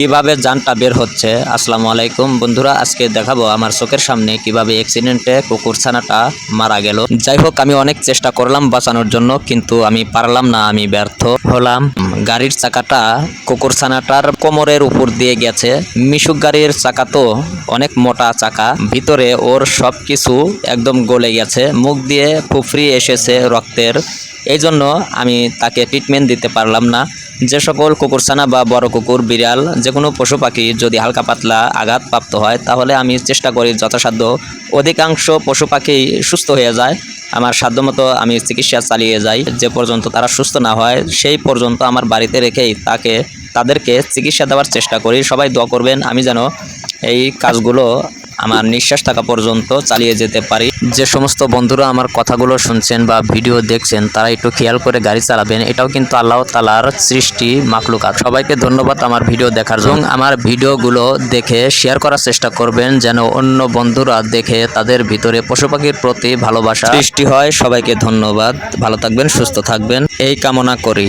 কিভাবে জানটা বের হচ্ছে। আসসালামু আলাইকুম বন্ধুরা, আজকে দেখাবো আমার চোখের সামনে কিভাবে অ্যাক্সিডেন্টে কুকুর ছানাটা মারা গেল। যাই হোক, আমি অনেক চেষ্টা করলাম বাঁচানোর জন্য, কিন্তু আমি পারলাম না, আমি ব্যর্থ হলাম। গাড়ির চাকাটা কুকুর ছানাটার কোমরের উপর দিয়ে গেছে। মিশুক গাড়ির চাকা তো অনেক মোটা চাকা, ভিতরে ওর সব কিছু একদম গলে গেছে, মুখ দিয়ে ফুফরি এসেছে রক্তের। এই জন্য আমি তাকে ট্রিটমেন্ট দিতে পারলাম না। যে সকল কুকুরছানা বা বড় কুকুর, বিড়াল, যে কোনো পশু পাখি যদি হালকা পাতলা আঘাতপ্রাপ্ত হয়, তাহলে আমি চেষ্টা করি যথাসাধ্য অধিকাংশ পশু পাখি সুস্থ হয়ে যায়। আমার সাধ্যমতো আমি চিকিৎসা চালিয়ে যাই। যে পর্যন্ত তারা সুস্থ না হয় সেই পর্যন্ত আমার বাড়িতে রেখেই তাদেরকে চিকিৎসা দেওয়ার চেষ্টা করি। সবাই দোয়া করবেন আমি যেন এই কাজগুলো আমার নিঃশ্বাস থাকা পর্যন্ত চালিয়ে যেতে পারি। যে সমস্ত বন্ধুরা আমার কথাগুলো শুনছেন বা ভিডিও দেখছেন, তারা একটু খেয়াল করে গাড়ি চালাবেন। এটাও কিন্তু আল্লাহ তাআলার সৃষ্টি মাখলুকাত। সবাইকে ধন্যবাদ আমার ভিডিও দেখার জন্য। আমার ভিডিওগুলো দেখে শেয়ার করার চেষ্টা করবেন, যেন অন্য বন্ধুরা দেখে তাদের ভিতরে পশু পাখির প্রতি ভালোবাসা সৃষ্টি হয়। সবাইকে ধন্যবাদ, ভালো থাকবেন, সুস্থ থাকবেন এই কামনা করি।